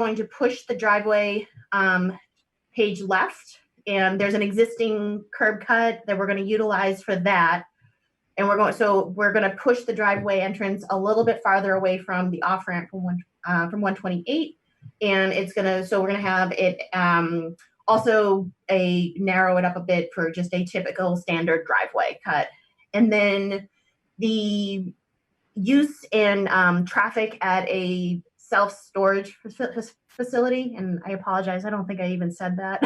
going to push the driveway page left, and there's an existing curb cut that we're going to utilize for that. And we're going to push the driveway entrance a little bit farther away from the off ramp from 128, and we're going to have it also narrow it up a bit for just a typical standard driveway cut. And then the use and traffic at a self-storage facility, and I apologize, I don't think I even said that.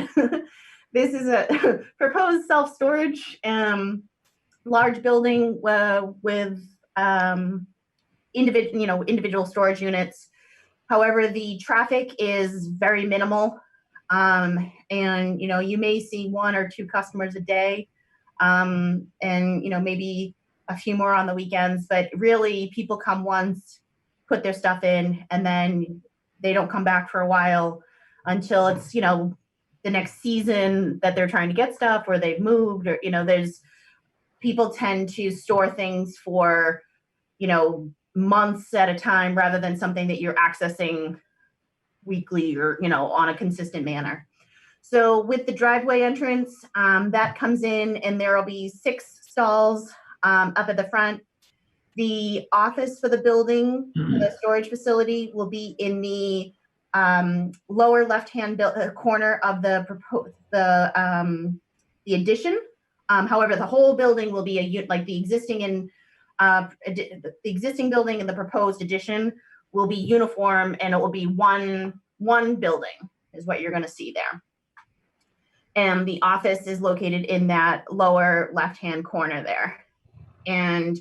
This is a proposed self-storage large building with individual storage units. However, the traffic is very minimal, and you may see 1 or 2 customers a day, and maybe a few more on the weekends. But really, people come once, put their stuff in, and then they don't come back for a while until it's the next season that they're trying to get stuff, or they've moved, or there's people tend to store things for months at a time rather than something that you're accessing weekly or on a consistent manner. So with the driveway entrance, that comes in, and there will be 6 stalls up at the front. The office for the building, the storage facility, will be in the lower left-hand corner of the addition. However, the whole building will be the existing building and the proposed addition will be uniform, and it will be one building is what you're going to see there. And the office is located in that lower left-hand corner there. And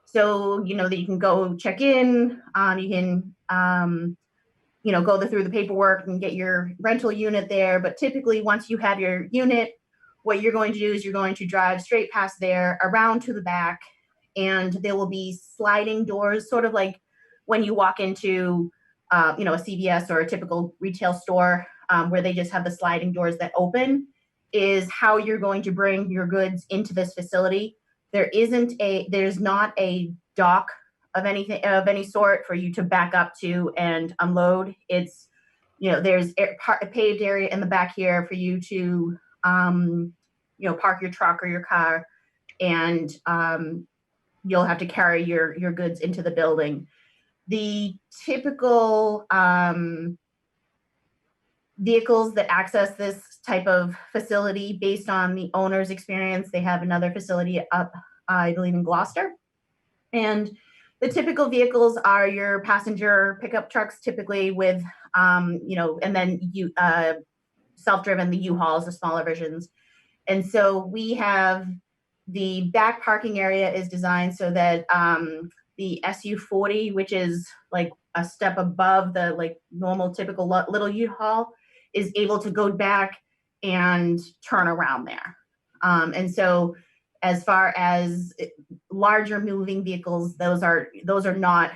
so, that you can go check in, you can, go through the paperwork and get your rental unit there. But typically, once you have your unit, what you're going to do is you're going to drive straight past there, around to the back, and there will be sliding doors, sort of like when you walk into, a CVS or a typical retail store, where they just have the sliding doors that open, is how you're going to bring your goods into this facility. There's not a dock of any sort for you to back up to and unload. It's, there's a paved area in the back here for you to, park your truck or your car, and you'll have to carry your goods into the building. The typical vehicles that access this type of facility, based on the owner's experience, they have another facility up, I believe, in Gloucester. And the typical vehicles are your passenger pickup trucks, typically with, and then self-driven, the U-Hauls, the smaller versions. And so we have the back parking area is designed so that the SU40, which is like a step above the normal typical little U-Haul, is able to go back and turn around there. And so as far as larger moving vehicles, those are not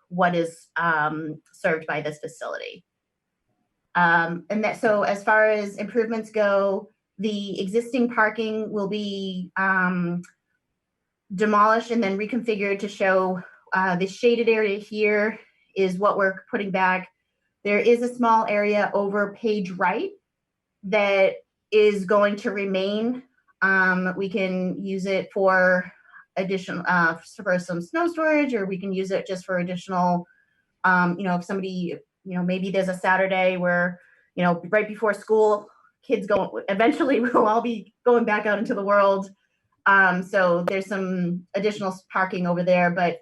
what is served by this facility. So as far as improvements go, the existing parking will be demolished and then reconfigured to show the shaded area here is what we're putting back. There is a small area over page right that is going to remain. We can use it for additional for some snow storage, or we can use it just for additional, if somebody, maybe there's a Saturday where, right before school, kids eventually we'll all be going back out into the world. So there's some additional parking over there, but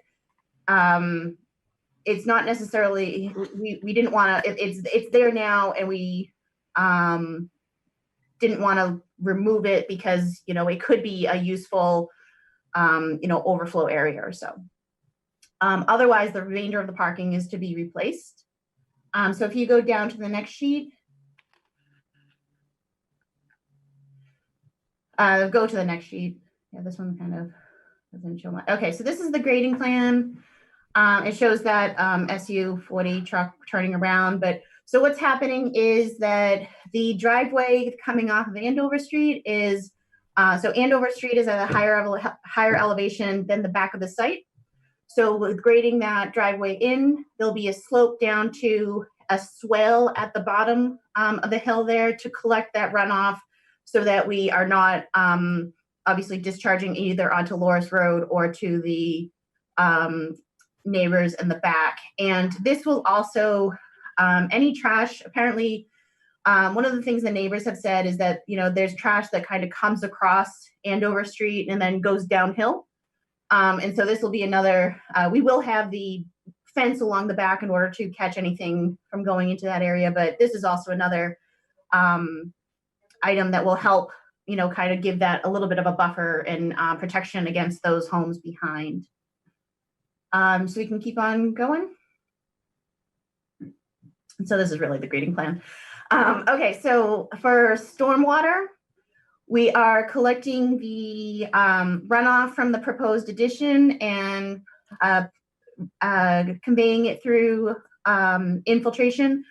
it's not necessarily, we didn't want to, it's there now, and we didn't want to remove it because, it could be a useful, overflow area or so. Otherwise, the remainder of the parking is to be replaced. So if you go down to the next sheet, go to the next sheet. Yeah, this one kind of doesn't show much. Okay, so this is the grading plan. It shows that SU40 truck turning around. But so what's happening is that the driveway coming off of Andover Street is, so Andover Street is at a higher elevation than the back of the site. So with grading that driveway in, there'll be a slope down to a swale at the bottom of the hill there to collect that runoff so that we are not obviously discharging either onto Loris Road or to the neighbors in the back. And this will also, any trash, apparently, one of the things the neighbors have said is that, there's trash that kind of comes across Andover Street and then goes downhill. And so this will be another, we will have the fence along the back in order to catch anything from going into that area. But this is also another item that will help, kind of give that a little bit of a buffer and protection against those homes behind. So we can keep on going. And so this is really the grading plan. Okay, so for stormwater, we are collecting the runoff from the proposed addition and conveying it through infiltration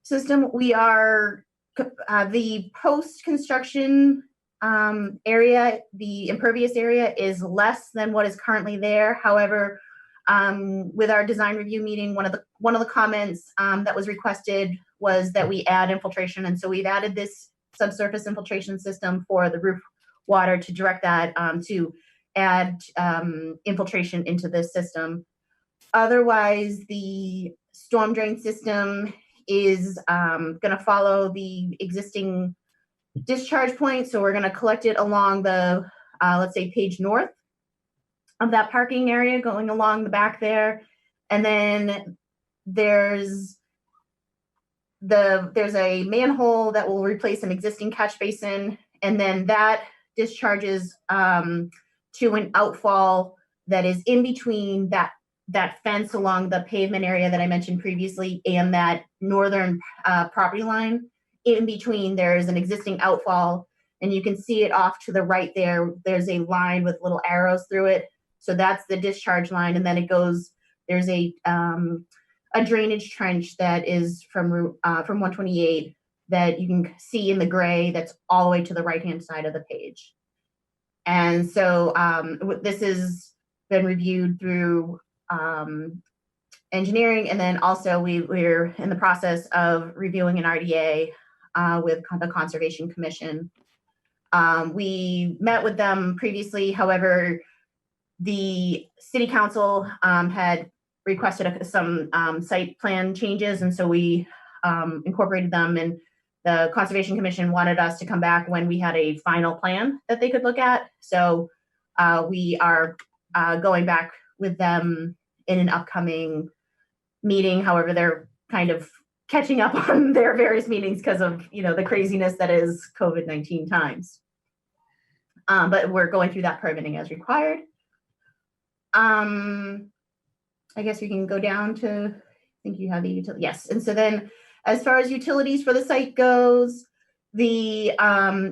system. We are the post-construction area, the impervious area is less than what is currently there. However, with our design review meeting, one of the comments that was requested was that we add infiltration, and so we've added this subsurface infiltration system for the roof water to direct that to add infiltration into this system. Otherwise, the storm drain system is going to follow the existing discharge point. So we're going to collect it along the, let's say, Page North of that parking area, going along the back there. And then there's a manhole that will replace an existing catch basin. And then that discharges to an outfall that is in between that fence along the pavement area that I mentioned previously and that northern property line. In between, there's an existing outfall, and you can see it off to the right there. There's a line with little arrows through it. So that's the discharge line, and then it goes, there's a drainage trench that is from 128 that you can see in the gray that's all the way to the right-hand side of the page. And so this has been reviewed through engineering, and then also we're in the process of reviewing an RDA with the Conservation Commission. We met with them previously. However, the City Council had requested some site plan changes, and so we incorporated them, and the Conservation Commission wanted us to come back when we had a final plan that they could look at. So we are going back with them in an upcoming meeting. However, they're kind of catching up on their various meetings because of the craziness that is COVID-19 times. But we're going through that permitting as required. I guess we can go down to, I think you have the utility. Yes. And so then as far as utilities for the site goes, the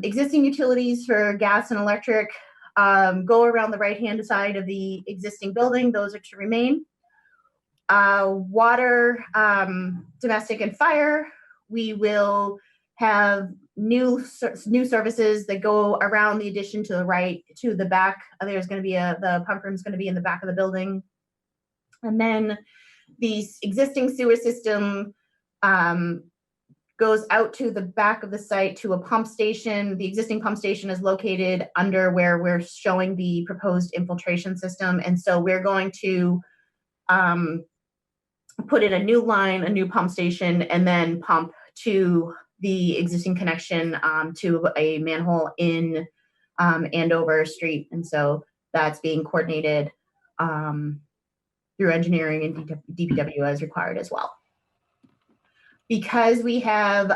existing utilities for gas and electric go around the right-hand side of the existing building. Those are to remain. Water, domestic and fire, we will have new services that go around the addition to the right, to the back. There's going to be the pump room is going to be in the back of the building. And then the existing sewer system goes out to the back of the site to a pump station. The existing pump station is located under where we're showing the proposed infiltration system. And so we're going to put in a new line, a new pump station, and then pump to the existing connection to a manhole in Andover Street. And so that's being coordinated through engineering and DPW as required as well. Because we have,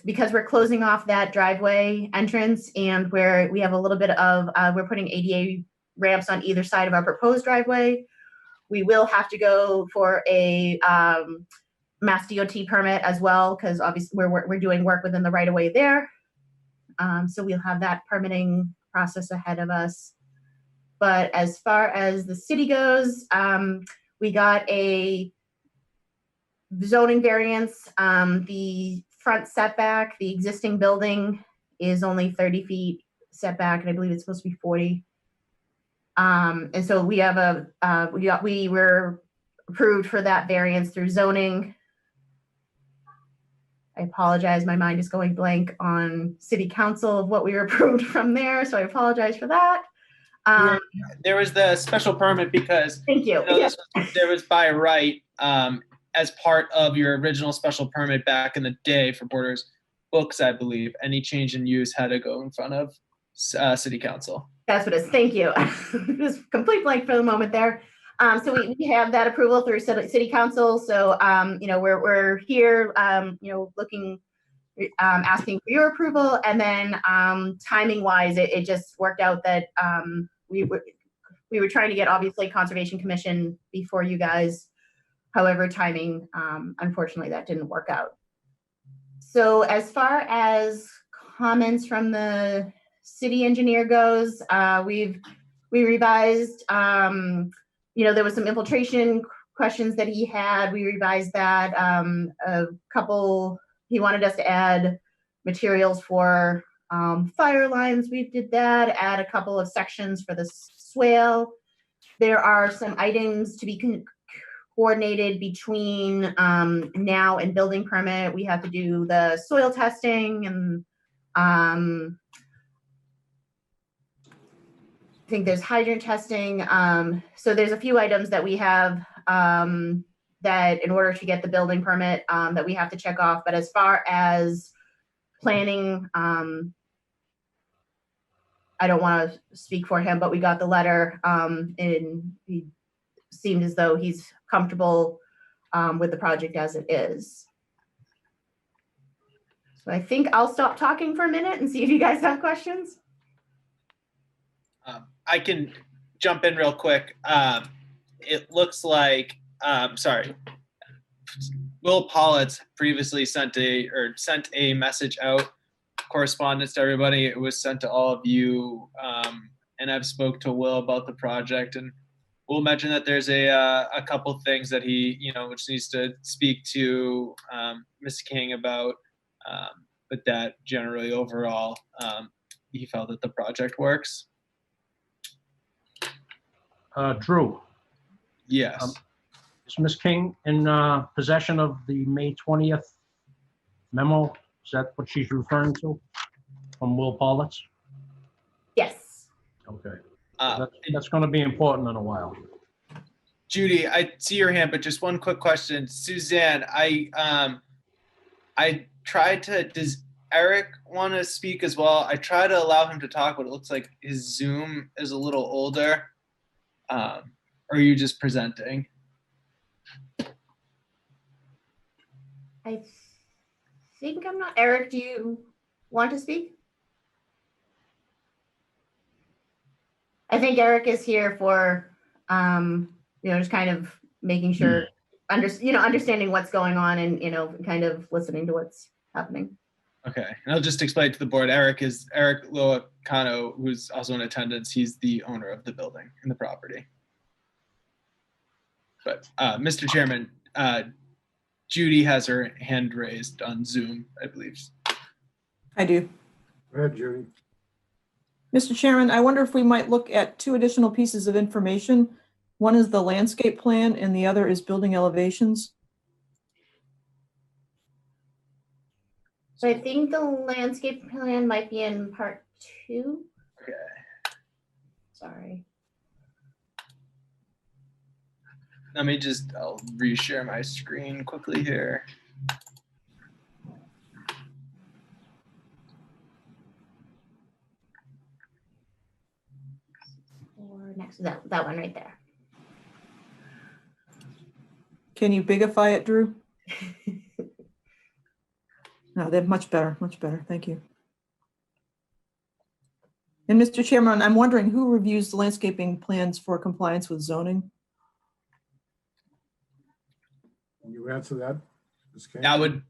because we're closing off that driveway entrance, and where we have a little bit of, we're putting ADA ramps on either side of our proposed driveway, we will have to go for a Mass DOT permit as well, because obviously we're doing work within the right of way there. So we'll have that permitting process ahead of us. But as far as the city goes, we got a zoning variance. The front setback, the existing building is only 30 feet setback, and I believe it's supposed to be 40. And so we have we were approved for that variance through zoning. I apologize. My mind is going blank on city council of what we were approved from there. So I apologize for that. There was the special permit because Thank you. There was by right as part of your original special permit back in the day for Borders Books, I believe. Any change in use had to go in front of city council. That's what it is. Thank you. Just complete blank for the moment there. So we have that approval through city council. So we're here looking asking for your approval, and then timing wise it just worked out that we were trying to get obviously Conservation Commission before you guys. However, timing unfortunately that didn't work out. So as far as comments from the city engineer goes, we revised there was some infiltration questions that he had. We revised that. A couple, he wanted us to add materials for fire lines. We did that, add a couple of sections for the swale. There are some items to be coordinated between now and building permit. We have to do the soil testing, and I think there's hydrant testing. So there's a few items that we have that in order to get the building permit that we have to check off. But as far as planning, I don't want to speak for him, but we got the letter and he seemed as though he's comfortable with the project as it is. So I think I'll stop talking for a minute and see if you guys have questions. I can jump in real quick. It looks like, Will Pollitt previously sent a message out, correspondence to everybody. It was sent to all of you, and I've spoke to Will about the project, and Will mentioned that there's a couple things that he, which needs to speak to Ms. King about, but that generally overall, he felt that the project works. Drew. Yes. Is Ms. King in possession of the May 20th memo? Is that what she's referring to from Will Pollitt? Yes. Okay. That's going to be important in a while. Judy, I see your hand, but just one quick question. Suzanne, I tried to, does Eric want to speak as well? I tried to allow him to talk, but it looks like his Zoom is a little older. Or are you just presenting? I think I'm not. Eric, do you want to speak? I think Eric is here for, just kind of making sure, understanding what's going on and, kind of listening to what's happening. Okay, and I'll just explain to the board. Eric Loacano, who's also in attendance. He's the owner of the building and the property. But Mr. Chairman, Judy has her hand raised on Zoom, I believe. I do. Go ahead, Judy. Mr. Chairman, I wonder if we might look at two additional pieces of information. One is the landscape plan and the other is building elevations. So I think the landscape plan might be in part 2. Okay. Sorry. I'll reshare my screen quickly here. Or next to that one right there. Can you bigify it, Drew? No, they're much better, much better. Thank you. And Mr. Chairman, I'm wondering who reviews the landscaping plans for compliance with zoning? Can you answer that, Ms. King? That would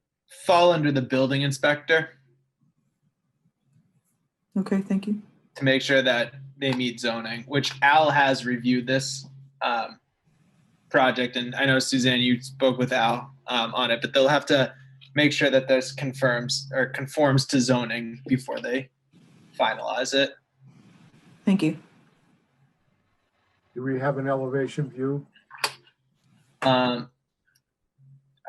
fall under the building inspector Okay, thank you. to make sure that they meet zoning, which Al has reviewed this project. And I know, Suzanne, you spoke with Al on it, but they'll have to make sure that this conforms to zoning before they finalize it. Thank you. Do we have an elevation view? I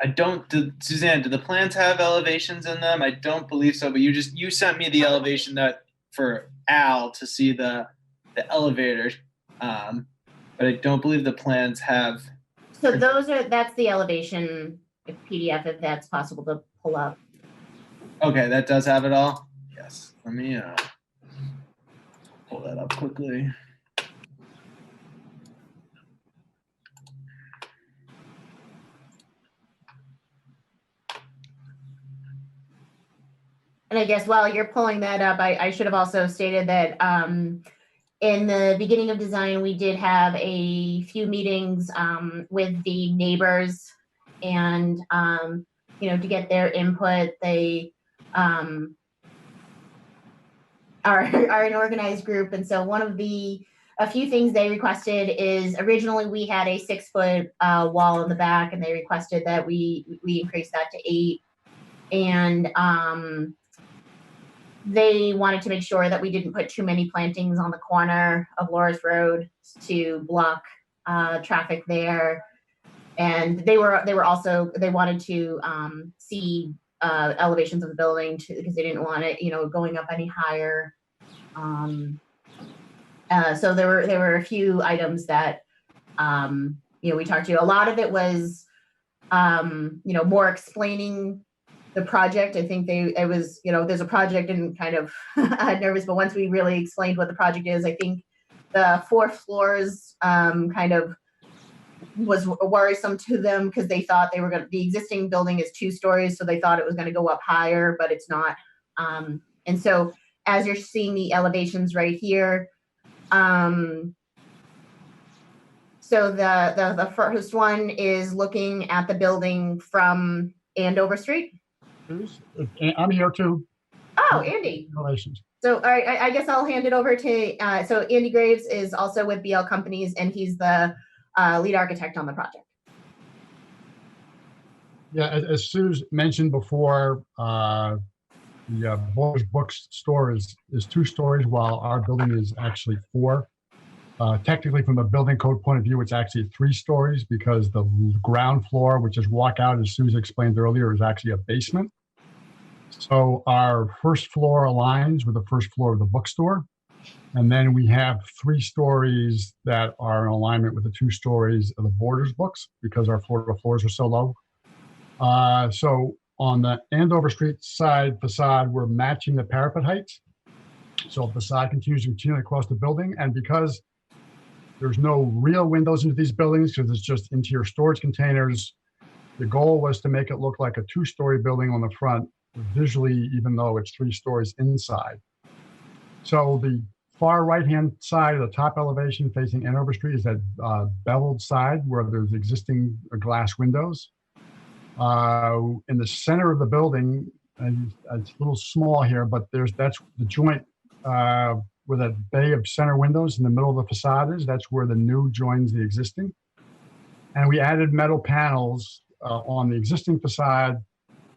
I don't, Suzanne, do the plans have elevations in them? I don't believe so, but you sent me the elevation that for Al to see the elevator. But I don't believe the plans have. So that's the elevation PDF, if that's possible to pull up. Okay, that does have it all? Yes. Let me pull that up quickly. And I guess while you're pulling that up, I should have also stated that in the beginning of design, we did have a few meetings with the neighbors and, to get their input. They are an organized group. And so a few things they requested is originally we had a 6-foot wall in the back, and they requested that we increase that to 8. And they wanted to make sure that we didn't put too many plantings on the corner of Loris Road to block traffic there. And they wanted to see elevations of the building because they didn't want it, going up any higher. So there were a few items that we talked to. A lot of it was more explaining the project. I think there's a project and kind of nervous, but once we really explained what the project is, I think the 4 floors kind of was worrisome to them because they thought the existing building is 2 stories, so they thought it was going to go up higher, but it's not. And so as you're seeing the elevations right here, so the first one is looking at the building from Andover Street. I'm here too. Oh, Andy. Relations. So, all right, I guess I'll hand it over to, so Andy Graves is also with BL Companies, and he's the lead architect on the project. Yeah, as Suze mentioned before, the Borders Bookstore is 2 stories, while our building is actually 4. Technically, from a building code point of view, it's actually 3 stories because the ground floor, which is walkout, as Suze explained earlier, is actually a basement. So our first floor aligns with the first floor of the bookstore. And then we have 3 stories that are in alignment with the 2 stories of the Borders books because our floors are so low. So on the Andover Street side facade, we're matching the parapet heights. So the facade continues across the building. And because there's no real windows into these buildings because it's just interior storage containers, the goal was to make it look like a 2-story building on the front visually, even though it's 3 stories inside. So the far right-hand side of the top elevation facing Andover Street is that beveled side where there's existing glass windows. In the center of the building, and it's a little small here, but that's the joint where that bay of center windows in the middle of the facade is. That's where the new joins the existing. And we added metal panels on the existing facade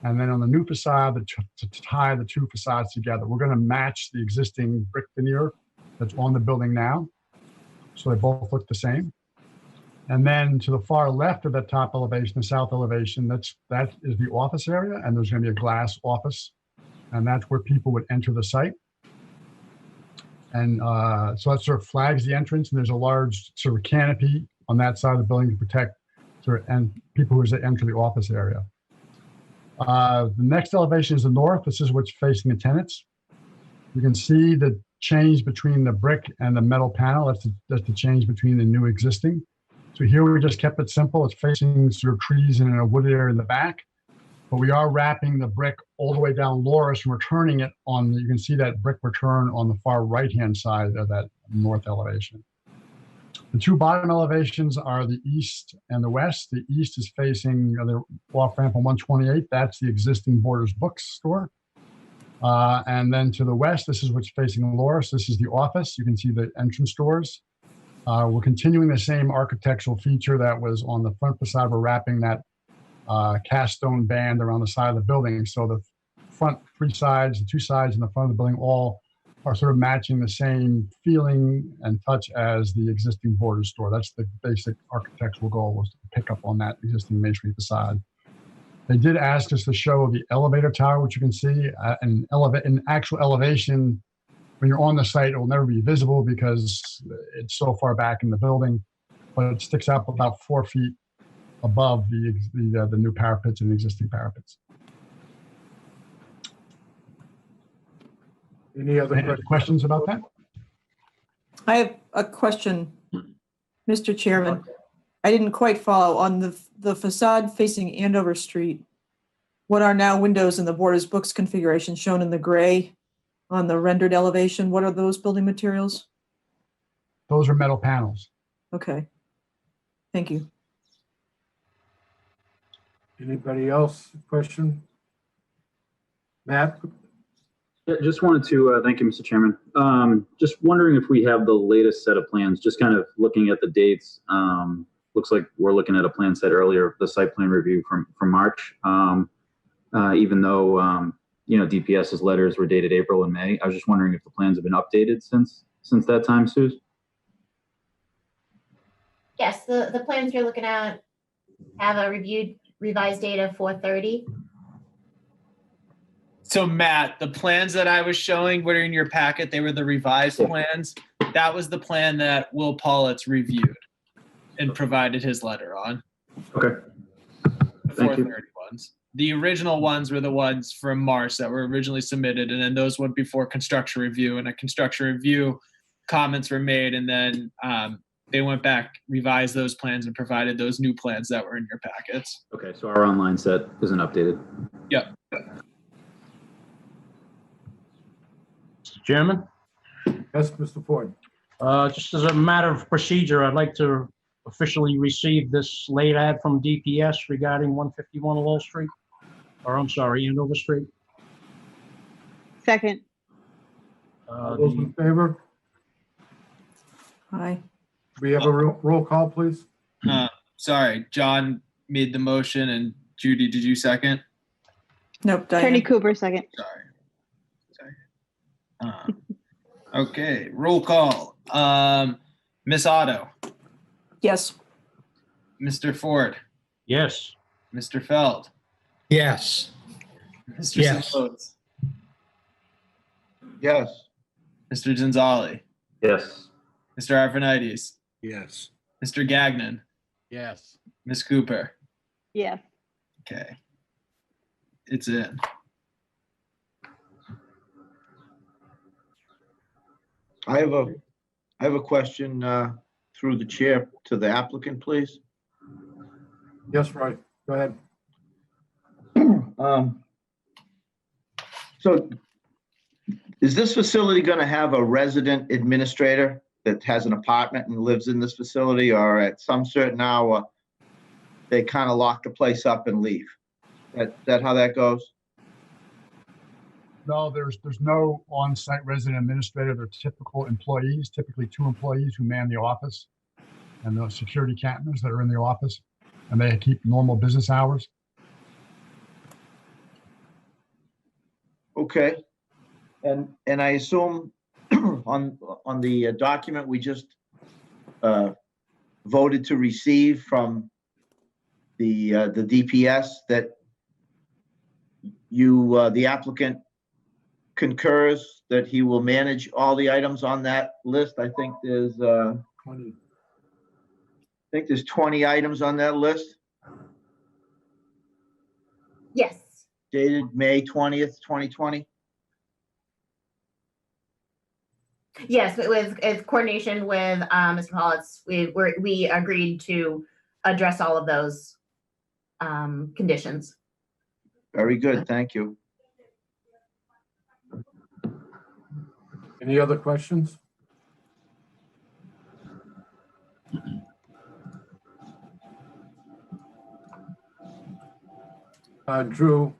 and then on the new facade to tie the 2 facades together. We're going to match the existing brick veneer that's on the building now. So they both look the same. And then to the far left of that top elevation, the south elevation, that is the office area, and there's going to be a glass office, and that's where people would enter the site. And so that sort of flags the entrance, and there's a large sort of canopy on that side of the building to protect and people who enter the office area. The next elevation is the north. This is what's facing the tenants. You can see the change between the brick and the metal panel. That's the change between the new existing. So here we just kept it simple. It's facing sort of trees and a wooded area in the back, but we are wrapping the brick all the way down Loris and returning it on, you can see that brick return on the far right-hand side of that north elevation. The 2 bottom elevations are the east and the west. The east is facing the off-ramp on 128. That's the existing Borders bookstore. And then to the west, this is what's facing Loris. This is the office. You can see the entrance doors. We're continuing the same architectural feature that was on the front facade. We're wrapping that cast stone band around the side of the building. So the front 3 sides, the 2 sides in the front of the building all are sort of matching the same feeling and touch as the existing Borders store. That's the basic architectural goal, was to pick up on that existing masonry facade. They did ask us to show the elevator tower, which you can see an actual elevation. When you're on the site, it will never be visible because it's so far back in the building, but it sticks out about 4 feet above the new parapets and existing parapets. Any other Any questions about that? I have a question, Mr. Chairman. I didn't quite follow on the facade facing Andover Street. What are now windows in the Borders Books configuration shown in the gray on the rendered elevation? What are those building materials? Those are metal panels. Okay. Thank you. Anybody else? Question? Matt? Yeah, just wanted to thank you, Mr. Chairman. Just wondering if we have the latest set of plans, just kind of looking at the dates. Looks like we're looking at a plan set earlier, the site plan review from March. Even though, DPS's letters were dated April and May. I was just wondering if the plans have been updated since that time, Suze? Yes, the plans you're looking at have a revised date of 4/30. So Matt, the plans that I was showing were in your packet. They were the revised plans. That was the plan that Will Pollitt reviewed and provided his letter on. Okay. The Thank you. 430 ones. The original ones were the ones from March that were originally submitted, and then those went before construction review. And a construction review comments were made, and then they went back, revised those plans, and provided those new plans that were in your packets. Okay, so our online set isn't updated. Yep. Mr. Chairman, Yes, Mr. Ford. just as a matter of procedure, I'd like to officially receive this late ad from DPS regarding 151 Lowell Street, or I'm sorry, Andover Street. Second. All those in favor? Hi. We have a roll call, please? Sorry, John made the motion, and Judy, did you second? Nope, Attorney Diane. Cooper, second. Sorry. Okay, roll call. Miss Otto, Yes. Mr. Ford, Yes. Mr. Feld, Yes. Mr. Yes. Simcoes, Yes. Mr. Gonzalez, Yes. Mr. Arvanites, Yes. Mr. Gagnon, Yes. Miss Cooper. Yes. Okay. It's in. I have a question through the chair to the applicant, please. Yes, Roy, go ahead. So is this facility going to have a resident administrator that has an apartment and lives in this facility, or at some certain hour, they kind of lock the place up and leave? That how that goes? No, there's no on-site resident administrator. They're typical employees, typically 2 employees who man the office and the security cameras that are in the office, and they keep normal business hours. Okay. And I assume on the document we just voted to receive from the DPS that the applicant concurs that he will manage all the items on that list. I think there's 20 items on that list Yes. dated May 20th, 2020. Yes, with coordination with Mr. Pollitt, we agreed to address all of those conditions. Very good. Thank you. Any other questions? Drew,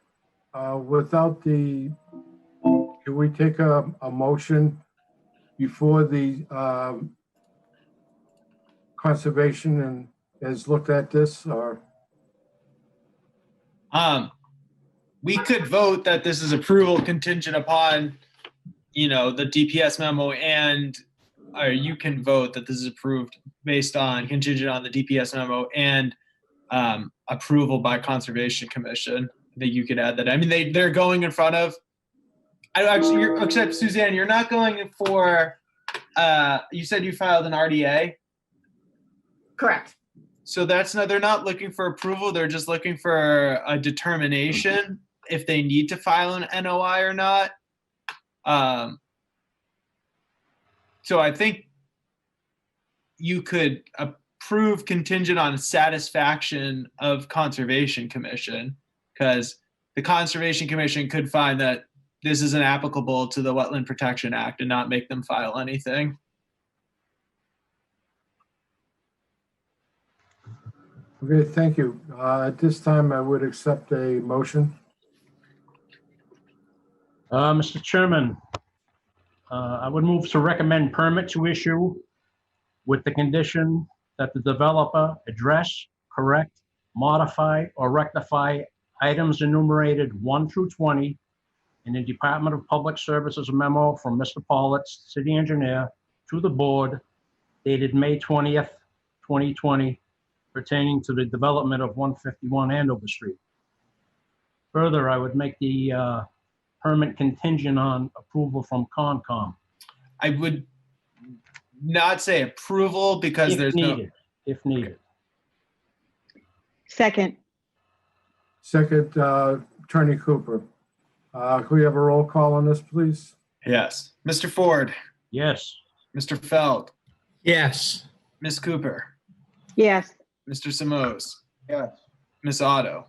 without can we take a motion before the conservation and has looked at this, or? We could vote that this is approval contingent upon, the DPS memo, or you can vote that this is approved based on contingent on the DPS memo and approval by Conservation Commission. I think you could add that. I mean, they're going in front of. Except Suzanne, you're not going for. You said you filed an RDA. Correct. So they're not looking for approval. They're just looking for a determination if they need to file an NOI or not. So I think you could approve contingent on satisfaction of Conservation Commission, because the Conservation Commission could find that this isn't applicable to the Wetland Protection Act and not make them file anything. Okay, thank you. At this time, I would accept a motion. Mr. Chairman, I would move to recommend permit to issue with the condition that the developer address, correct, modify, or rectify items enumerated 1 through 20 in the Department of Public Services memo from Mr. Pollitt, city engineer, to the board dated May 20th, 2020, pertaining to the development of 151 Andover Street. Further, I would make the permit contingent on approval from Concom. I would not say approval because If there's needed, if needed. Second. Second, Attorney Cooper. Could we have a roll call on this, please? Yes. Mr. Ford, Yes. Mr. Feld, Yes. Ms. Cooper, Yes. Mr. Simoes, Yes. Ms. Otto,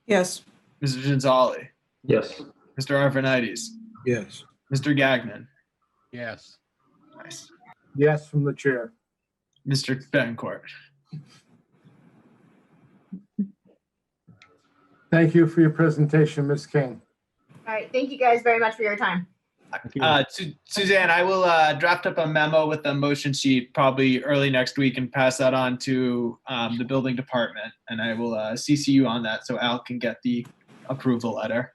Yes. Mr. Gonzalez, Yes. Mr. Arvanites, Yes. Mr. Gagnon. Yes. Nice. Yes, from the chair. Mr. Betancourt. Thank you for your presentation, Ms. King. All right. Thank you guys very much for your time. Thank you. Suzanne, I will draft up a memo with a motion sheet probably early next week and pass that on to the building department. And I will CC you on that so Al can get the approval letter.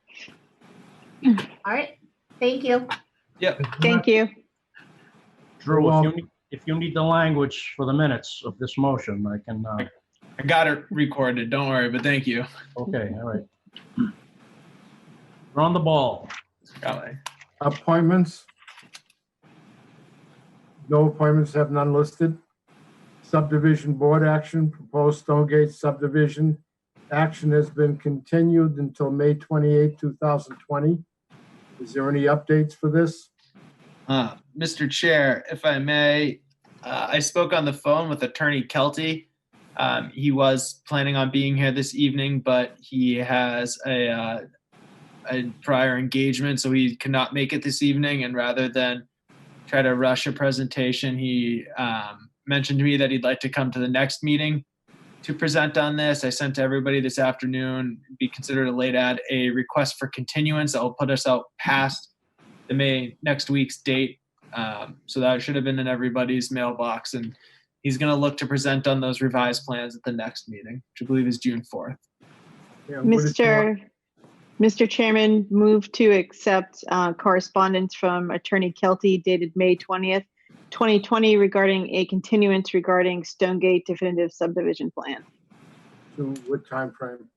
All right. Thank you. Yep. Thank you. Drew, if you need the language for the minutes of this motion, I can, I got it recorded. Don't worry, but thank you. okay, all right. We're on the ball. Golly. Appointments. No appointments, have none listed. Subdivision board action, proposed Stonegate subdivision. Action has been continued until May 28, 2020. Is there any updates for this? Mr. Chair, if I may, I spoke on the phone with Attorney Kelty. He was planning on being here this evening, but he has a prior engagement, so he cannot make it this evening. And rather than try to rush a presentation, he mentioned to me that he'd like to come to the next meeting to present on this. I sent to everybody this afternoon, be considered a late ad, a request for continuance that will put us out past the next week's date. So that should have been in everybody's mailbox. And he's going to look to present on those revised plans at the next meeting, which I believe is June 4th. Yeah, what is- Mr. Chairman, move to accept correspondence from Attorney Kelty dated May 20th, 2020 regarding a continuance regarding Stonegate definitive subdivision plan. To what time frame?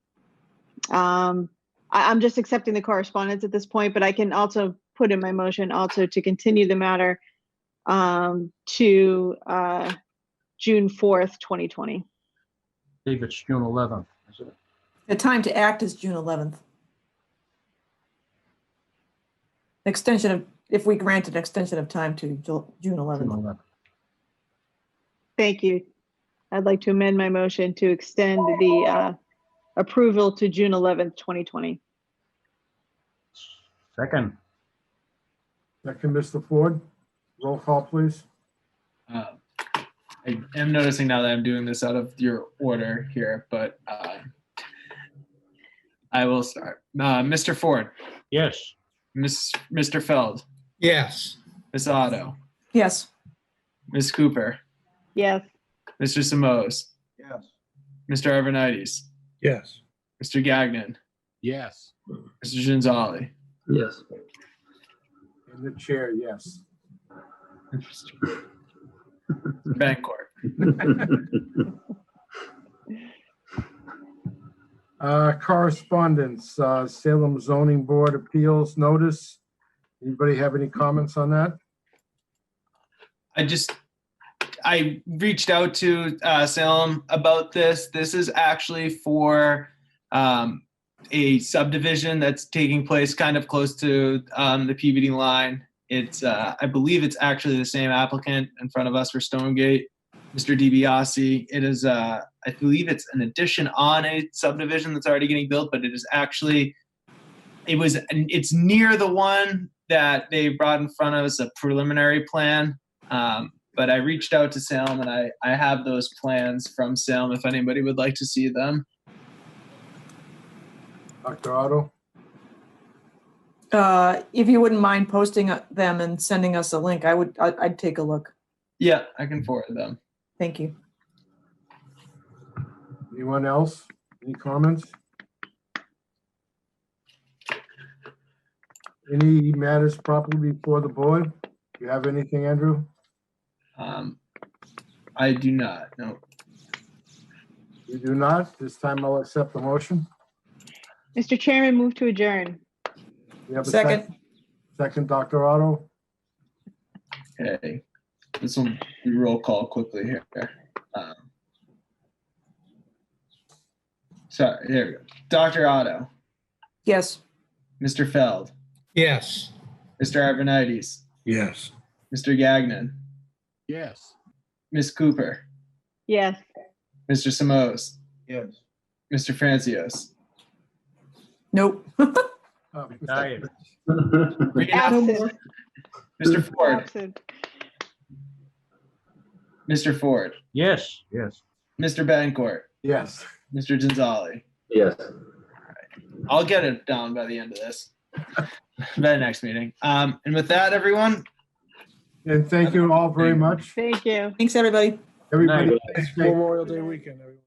I'm just accepting the correspondence at this point, but I can also put in my motion also to continue the matter to June 4th, 2020. I believe it's June 11th, is it? The time to act is June 11th. Extension of, if we grant an extension of time to June June 11th. 11th. Thank you. I'd like to amend my motion to extend the approval to June 11th, 2020. Second, Second, Mr. Ford. Roll call, please. I am noticing now that I'm doing this out of your order here, but I will start. Mr. Ford, yes. Mr. Feld, Yes. Ms. Otto, Yes. Ms. Cooper, Yes. Mr. Simoes, Yes. Mr. Arvanites, Yes. Mr. Gagnon, Yes. Mr. Gonzalez, Yes. And the chair, yes. Mr. Bancourt. Correspondence, Salem Zoning Board Appeals Notice. Anybody have any comments on that? I reached out to Salem about this. This is actually for a subdivision that's taking place kind of close to the PBD line. It's I believe it's actually the same applicant in front of us for Stonegate, Mr. DiBiase. It is I believe it's an addition on a subdivision that's already getting built, but it is actually it's near the one that they brought in front of us, a preliminary plan. But I reached out to Salem, and I have those plans from Salem if anybody would like to see them. Dr. Otto? If you wouldn't mind posting them and sending us a link, I'd take a look. Yeah, I can forward them. Thank you. Anyone else? Any comments? Any matters properly before the board? Do you have anything, Andrew? I do not. No. You do not? This time I'll accept the motion. Mr. Chairman, move to adjourn. You have a Second. Second, Dr. Otto. Okay. This will be roll call quickly here. Sorry, here we go. Dr. Otto, Yes. Mr. Feld, Yes. Mr. Arvanites, Yes. Mr. Gagnon, Yes. Ms. Cooper, Yes. Mr. Samos, Yes. Mr. Francios. Nope. Retired. Absent. Mr. Ford, Absent. Mr. Ford, Yes. Yes. Mr. Bancourt, Yes. Mr. Gonzalez. Yes. I'll get it down by the end of this, by the next meeting. And with that, everyone, And thank you all very much. Thank you. Thanks, everybody. Everybody, Night. stay safe. Memorial Day weekend, everyone.